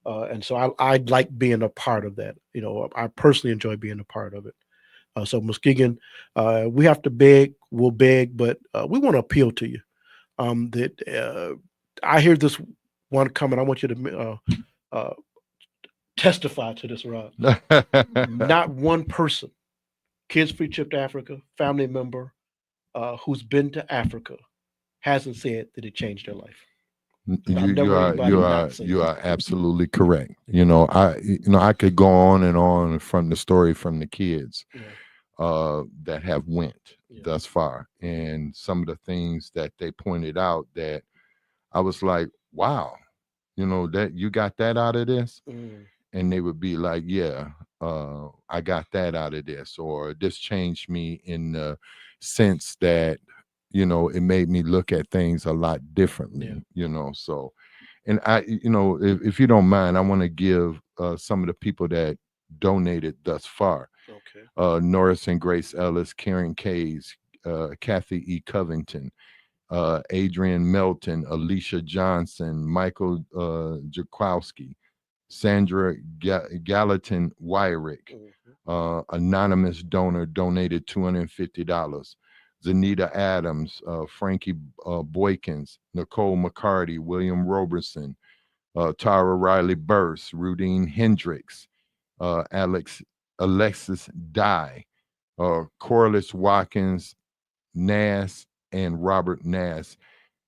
And so I like being a part of that. I personally enjoy being a part of it. So Muskegon, we have to beg, we'll beg, but we want to appeal to you. I hear this one comment. I want you to testify to this, Rob. Not one person, Kids Free Trip to Africa, family member who's been to Africa hasn't said that it changed their life. I've you never you heard are anybody you not are say you that. are absolutely correct. I could go on and on from the story from the kids that have went thus far, and some of the things that they pointed out that I was like, wow, that you got that out of this. Mm. And they would be like, yeah, I got that out of this, or this changed me in the sense that it made me look at things a lot differently. So, and if you don't mind, I want to give some of the people that donated thus far. Okay. Norris and Grace Ellis, Karen Kays, Kathy E. Covington, Adrian Melton, Alicia Johnson, Michael Jakowski, Sandra Gallatin Wyrick, anonymous donor, donated $250. Zanita Adams, Frankie Boykins, Nicole McCarty, William Roberson, Tara Riley Burse, Rudine Hendricks, Alexis Dye, Corliss Watkins, Nass, and Robert Nass.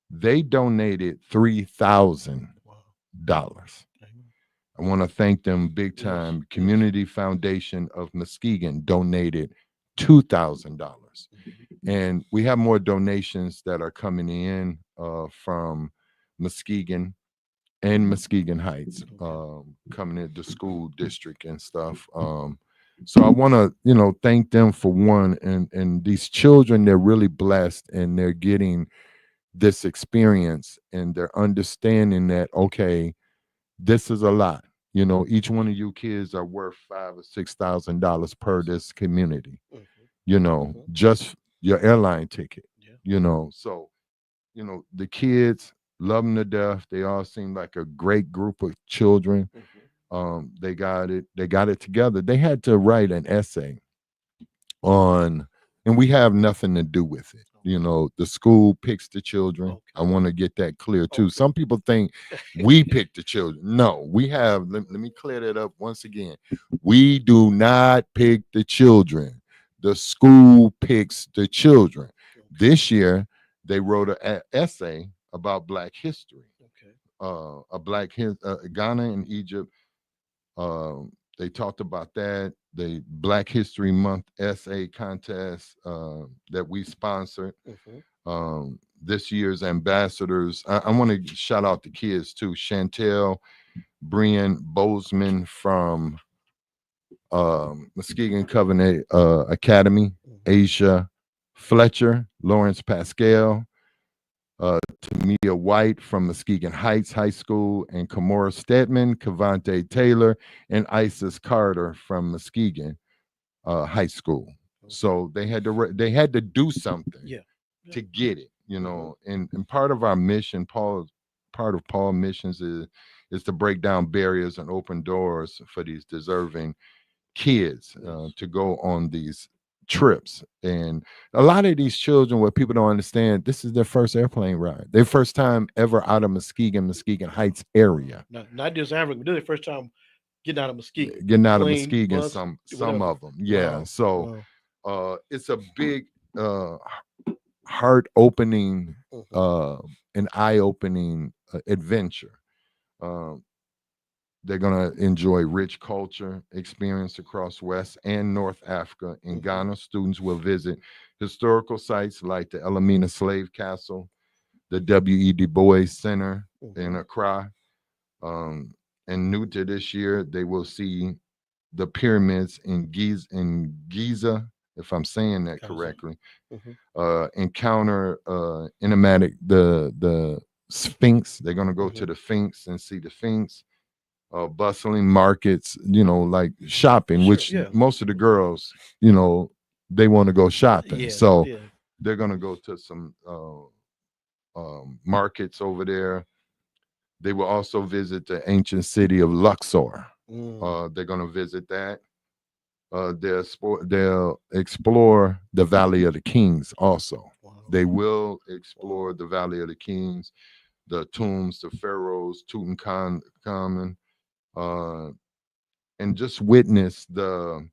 They donated $3,000. I want to thank them big time. Community Foundation of Muskegon donated $2,000. And we have more donations that are coming in from Muskegon and Muskegon Heights, coming into school district and stuff. So I want to, thank them for one, and these children, they're really blessed, and they're getting this experience, and they're understanding that, okay, this is a lot. Each one of you kids are worth $5,000 or $6,000 per this community. Just your airline ticket. So the kids, love them to death. They all seem like a great group of children. They got it. They got it together. They had to write an essay on, and we have nothing to do with it. You know, the school picks the children. Okay. I want to get that clear too. Okay. Some people think we pick the children. No, we have. Let me clear that up once again. We do not pick the children. The school picks the children. This year, they wrote an essay about Black history. Okay. Ghana and Egypt. They talked about that. The Black History Month essay contest that we sponsored. This year's ambassadors. I want to shout out the kids too. Chantel, Brian Bozeman from Muskegon Covenant Academy. Asia Fletcher, Lawrence Pascal, Tamia White from Muskegon Heights High School, and Kamora Stedman, Cavante Taylor, and Isis Carter from Muskegon High School. So they had to do something to get it, you know. And part of our mission, part of Paul missions is to break down barriers and open doors for these deserving kids to go on these trips. And a lot of these children, what people don't understand, this is their first airplane ride, their first time ever out of Muskegon Heights area. Not just Africa, but this is their first time getting out of Muskegon. Getting out of Plane, Muskegon, bus, some whatever. of them. Yeah. Wow. So Wow. it's a big heart opening an eye opening adventure. They're going to enjoy rich culture experience across West and North Africa. In Ghana, students will visit historical sites like the Elamina Slave Castle, the W.E. Du Bois Center in Accra. And new to this year, they will see the pyramids in Giza, if I'm saying that correctly. Encounter enigmatic the Sphinx. They're going to go to the Sphinx and see the Sphinx. Bustling markets, you know, like shopping, which most of the girls, you know, they want to go shopping. So they're going to go to some markets over there. They will also visit the ancient city of Luxor. They're going to visit that. They'll explore the Valley of the Kings also. They will explore the Valley of the Kings, the tombs, the pharaohs, Tutankhamun, and just witness the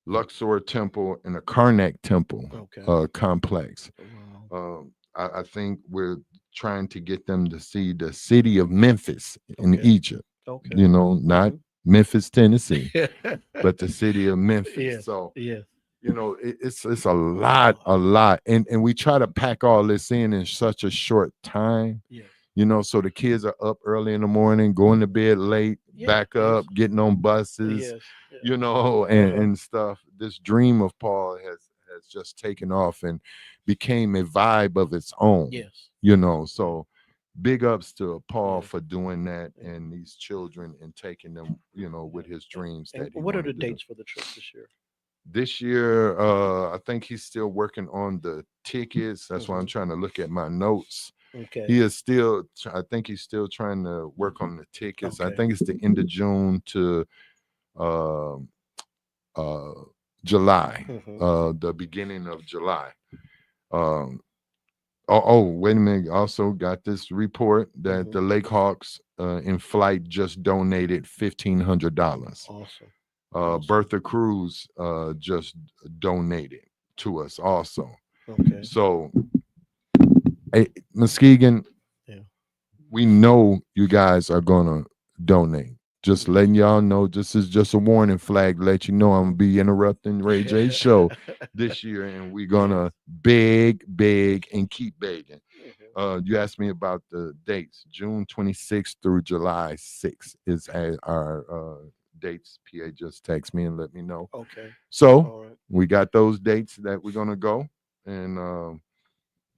Luxor Temple and the Karnak Temple complex. I think we're trying to get them to see the city of Memphis in Egypt. You know, not Memphis, Tennessee, but the city of Memphis. So, you know, it's a lot, and we try to pack all this in such a short time. You know, so the kids are up early in the morning, going to bed late, back up, getting on buses, you know, and stuff. This dream of Paul has just taken off and became a vibe of its own. You know, so big ups to Paul for doing that and these children and taking them, you know, with his dreams. And what are the dates for the trip this year? This year, I think he's still working on the tickets. That's why I'm trying to look at my notes. He is still, I think he's still trying to work on the tickets. I think it's the end of June to July, the beginning of July. Wait a minute. Also got this report that the Lake Hawks in flight just donated $1,500. Awesome. Bertha Cruz just donated to us also. So, hey, Muskegon, we know you guys are gonna donate. Just letting y'all know, this is just a warning flag. Let you know I'm gonna be interrupting Ray J's show this year, and we're gonna beg, and keep begging. You asked me about the dates. June 26th through July 6th is our dates. PA just text me and let me know. So we got those dates that we're gonna go, and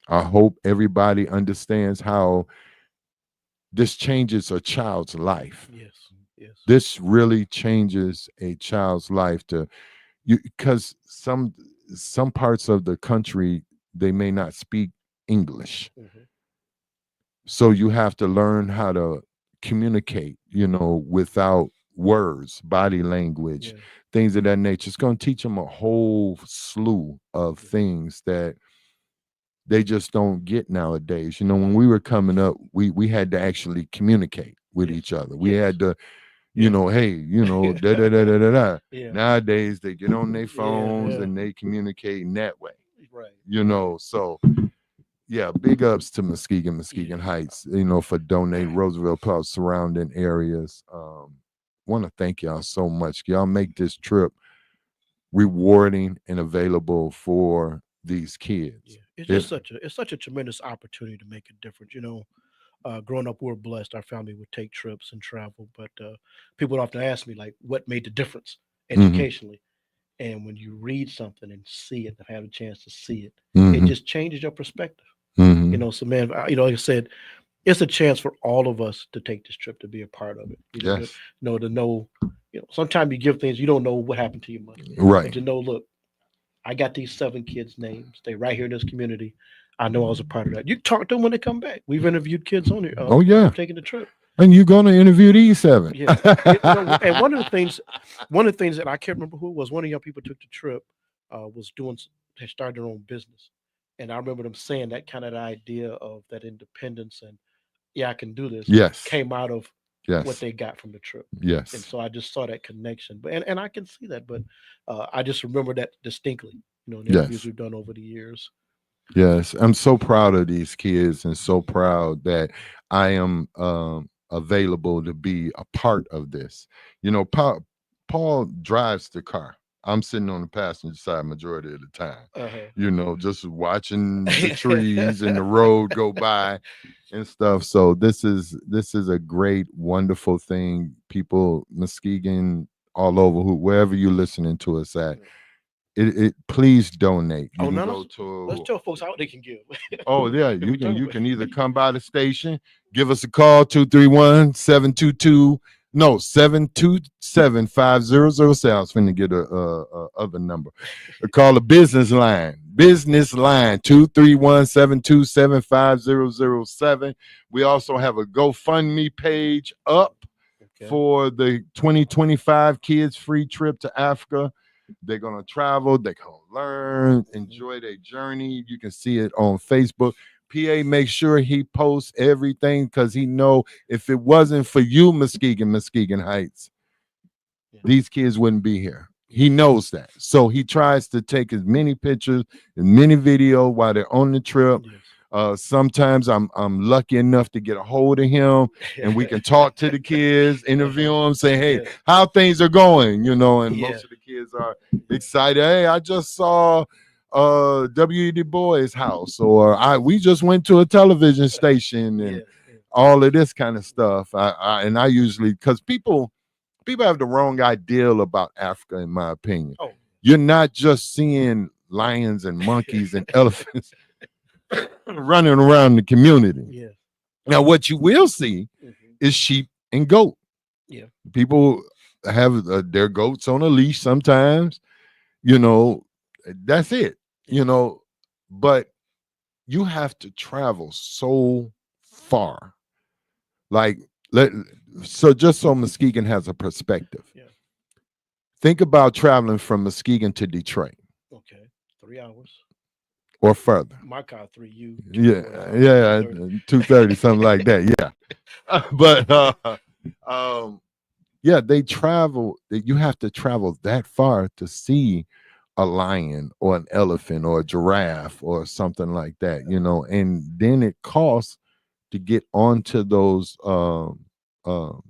I hope everybody understands how this changes a child's life. This really changes a child's life to you, because some parts of the country they may not speak English. So you have to learn how to communicate, without words, body language, Yeah. things of that nature. It's going to teach them a whole slew of Yeah. things that they just don't get nowadays. When we were coming up, we had to actually communicate with Yes. each other. We Yes. had to, Yeah. hey, da da da da da da. Yeah. Nowadays they get on their Yeah. phones Yeah. and they communicate in that way. Right. So yeah, big ups to Muskegon Yeah. Heights, for donating Roosevelt Park surrounding areas. Want to thank y'all so much. Y'all make this trip rewarding and available for these kids. Yeah. It's It, just such a tremendous opportunity to make a difference. Growing up, we were blessed. Our family would take trips and travel, but people would often ask me, like, what made the difference mhm, educationally? And when you read something and see it and have a chance to see it, it mhm, just changes your perspective. mhm. So man, like I said, it's a chance for all of us to take this trip to be a part of it. Yes, To know, sometimes you give things you don't know what happened to your money, but right. to know, look, I got these 7 kids' names. They right here in this community. I know I was a part of that. You talk to them when they come back. We've interviewed kids on here Oh yeah, taking the trip. and you're gonna interview these 7. Yeah, and one of the things that I can't remember who it was. One of young people took the trip, was doing, they started their own business, and I remember them saying that kind of the idea of that independence and, yeah, I can do this, Yes, came out of what yes, they got from the trip. And yes, so I just saw that connection, but and I can see that, but I just remember that distinctly. In interviews yes. we've done over the years. Yes, I'm so proud of these kids and so proud that I am available to be a part of this. Paul drives the car. I'm sitting on the passenger side majority of the time, Uh-huh. just watching the trees and the road go by and stuff. So this is a great, wonderful thing. People, Muskegon, all over, wherever you're listening to us at, it please donate. You Oh, can no, go let's to. tell folks how they can give. Oh yeah, Because you we can talking you about can either come by the station, give us a call 231-722, no, 727-5007. I was finna get a other number. Call the business line 231-727-5007. We also have a GoFundMe page up Okay. for the 2025 kids free trip to Africa. They're going to travel, they're going to learn, Mhm. enjoy their journey. You can see it on Facebook. PA makes sure he posts everything because he know if it wasn't for you, Muskegon Heights, Yeah. these kids wouldn't be here. Yeah. He knows that. So he tries to take as many pictures, as many video while they're on the trip. Yes. Sometimes I'm lucky enough to get a hold of him and we can talk to the kids, interview them, say, hey, Yeah. how things are going, and Yeah. most of the kids are excited. Hey, I just saw W. E. Du Bois' house, or we just went to a television station Yeah. and all of this kind of stuff. I usually, because people have the wrong ideal about Africa, in my opinion. Oh. You're not just seeing lions and monkeys and elephants running around the community. Yeah. Now, what you will see Hmm. is sheep and goat. Yeah. People have their goats on a leash sometimes, you know, that's it, Yeah. but you have to travel so far. Like, let so just so Muskegon has a perspective. Yeah. Think about traveling from Muskegon to Detroit Okay. 3 hours. or further. My car 3. You 2:45. Yeah, yeah, 2:30. 2:30, something like that. Yeah. But yeah, they travel. You have to travel that far to see a lion or an elephant or a giraffe or something like that, and then it costs to get onto those Reserve.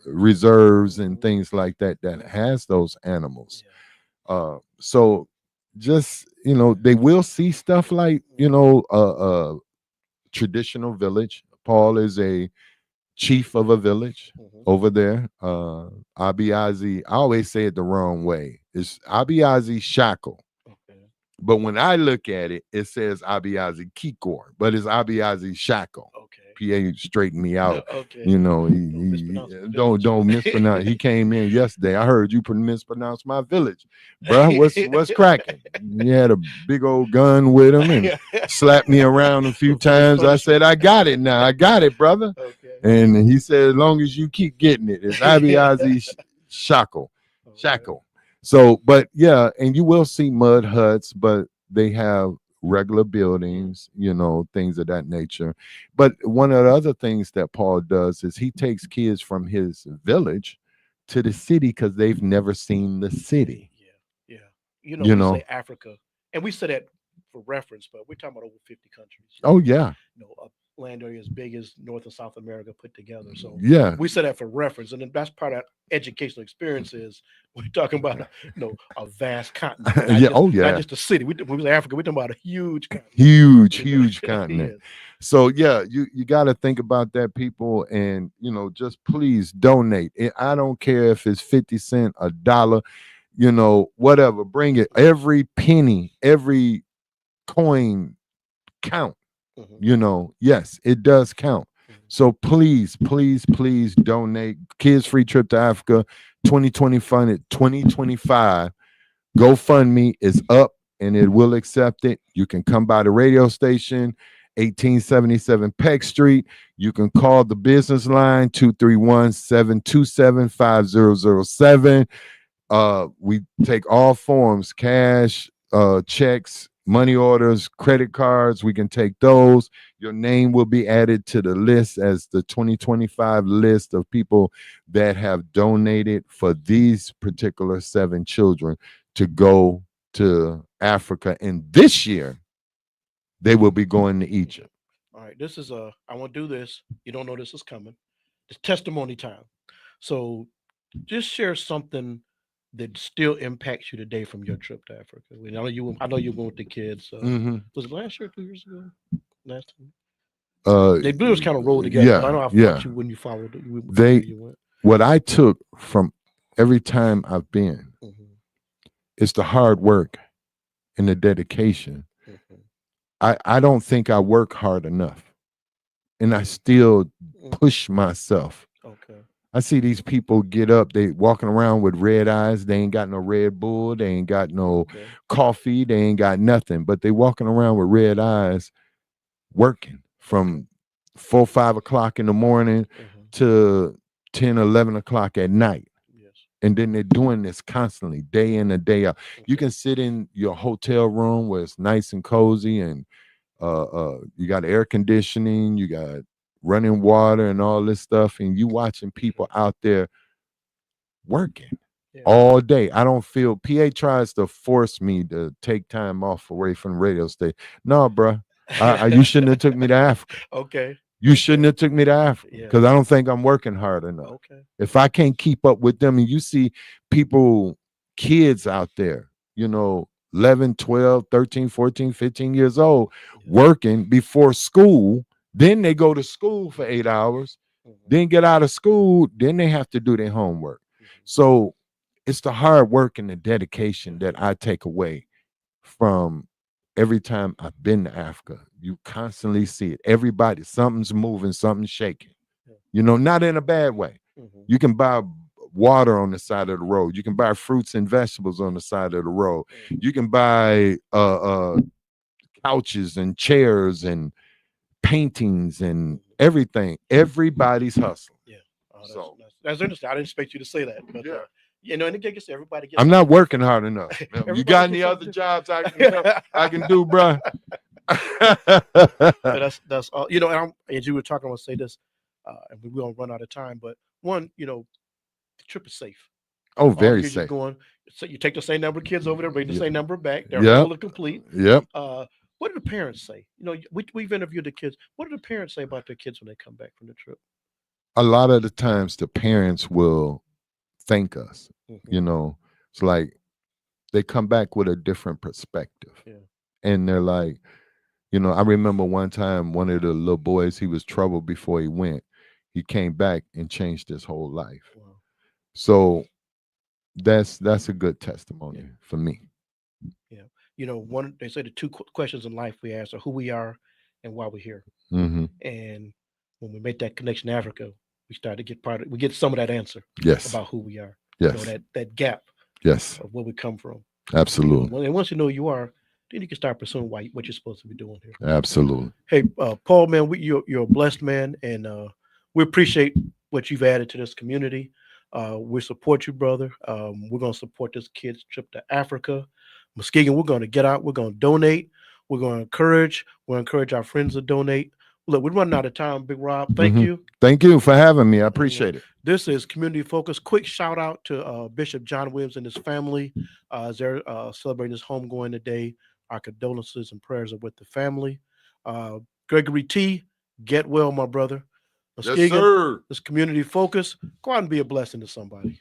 reserves and Mhm. things like that has those animals. Yeah. So just they will see stuff like traditional village. Paul is a chief of a village Mhm. over there. Abiazi, I always say it the wrong way. It's Abiazi Shackle. Okay. But when I look at it, it says Abiazi Kikor, but it's Abiazi Shackle. Okay. PA straightened me out. Okay. You know, Mispronounce the don't village. mispronounce. He came in yesterday. I heard you mispronounce my village, bruh. What's cracking? He had a big old gun with him and slapped me around a few Village times. I said, "I got it now. I got it, brother." Okay. And he said, "As long as you keep getting it, it's Abiyazi Shackle, All right. Shackle." So, but yeah, and you will see mud huts, but they have regular buildings, you know, things of that nature. But one of the other things that Paul does is he takes kids from his village to the city because they've never seen the city. Yeah. You know, You we say know, Africa, and we say that for reference, but we're talking about over 50 countries. oh yeah, You know, a land area as big as North and South America put together. So yeah, we say that for reference, and then that's part of that educational experience is we're talking about a vast continent, yeah, oh not yeah, just a city. When we say Africa, we're talking about a huge continent. huge continent. Yes. So yeah, you got to think about that, people, and you know, just please donate. I don't care if it's 50 cents, a dollar, you know, whatever. Bring it. Every penny, every coin count. Mhm, You know, yes, it does count. mhm. So please donate. Kids Free Trip to Africa 2020 funded 2025. GoFundMe is up and it will accept it. You can come by the radio station, 1877 Peck Street. You can call the business line 231-727-5007. We take all forms, cash, checks, money orders, credit cards. We can take those. Your name will be added to the list as the 2025 list of people that have donated for these particular 7 children to go to Africa. And this year, they will be going to Egypt. All right, this is I want to do this. You don't know this is coming. It's testimony time. So just share something that still impacts you today from your trip to Africa. I know you went with the kids. Hmm. Was it last year, 2 years ago? Last time Uh, they blew kind of rolled together. But I yeah, know I yeah. fought you when you followed. When They you went. what I took from every time I've been Mhm, is the hard work and the dedication. mhm, I don't think I work hard enough, and I mhm, still mhm. push myself. Okay. I see these people get up, they walking around with red eyes. They ain't got no Red Bull, they ain't got no Okay. coffee, they ain't got nothing, but they walking around with red eyes, working Okay. from 4, 5 o'clock in the morning Mhm. to 10, 11 o'clock at night. Yes. And then they're doing this constantly, day in and day out. You Okay. can sit in your hotel room where it's nice and cozy, and you got air conditioning, you got running water and all this stuff, and you watching people Mhm. out there working Yeah. all day. I don't feel PA tries to force me to take time off away from the radio station. No, bruh. You shouldn't have took me to Africa. Okay. You shouldn't have took me to Africa Yeah. because I don't think I'm working hard enough. Okay. If I can't keep up with them, and you see people, kids out there, you know, 11, 12, 13, 14, 15 years old, Yes. working before school, then they go to school for 8 hours, Mhm, then get out of school, then they have to do their homework. mhm. So it's the hard work and the dedication that I take away from every time I've been to Africa. You constantly see it. Everybody, something's moving, something's shaking. Yeah. You know, not in a bad way. Mhm. You can buy water on the side of the road. You can buy fruits and vegetables on the side of the road. Mhm. You can buy couches and chairs and paintings and Mhm. everything. Everybody's hustling. Yeah. Oh, So that's interesting. I didn't expect you to say that, but yeah, and I guess everybody gets I'm something not working different. hard enough. You Everybody got gets any something other different. jobs I can do, bruh? But that's all. And as you were talking, I want to say this, and we're gonna run out of time. But one, the trip is safe. Oh, All the very kids you're safe. going, so you take the same number of kids over there, bring the Yeah. same number back. They're Yep. whole and complete. Yep. What do the parents say? We've interviewed the kids. What do the parents say about their kids when they come back from the trip? A lot of the times the parents will thank us. Hmm. You know, it's like they come back with a different perspective. Yeah. And they're like, I remember one time one of the little boys, he was troubled before he went. He came back and changed his whole life. Wow. So that's a good Yeah. testimony for me. Yeah. One they say the two questions in life we ask are who we are and why we're here. Hmm. And when we make that connection to Africa, we start to get we get some of that answer Yes. about who we are. Yes. That gap Yes. of where we come from. Absolutely. And once you know who you are, then you can start pursuing what you're supposed to be doing here. Absolutely. Hey, Paul, man, you're a blessed man, and we appreciate what you've added to this community. We support you, brother. We're going to support this kid's trip to Africa. Muskegon, we're going to get out. We're going to donate. We're going to encourage. We'll encourage our friends to donate. Look, we're running out of time, Big Rob. Thank you. Thank you for having me. I appreciate it. This is Community Focus. Quick shout out to Bishop John Williams and his family as they're celebrating his homegoing today. Our condolences and prayers are with the family. Gregory T., get well, my brother. Muskegon, Yes, sir. This Community Focus. Go out and be a blessing to somebody.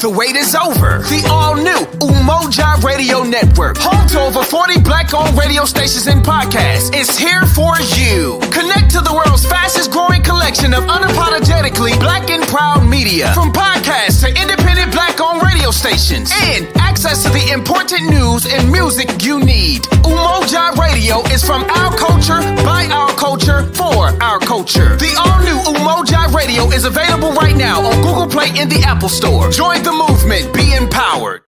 The wait is over. The all-new Umoja Radio Network, home to over 40 Black-owned radio stations and podcasts, is here for you. Connect to the world's fastest-growing collection of unapologetically Black and proud media, from podcasts to independent Black-owned radio stations, and access to the important news and music you need. Umoja Radio is from our culture, by our culture, for our culture. The all-new Umoja Radio is available right now on Google Play and the Apple Store. Join the movement. Be empowered.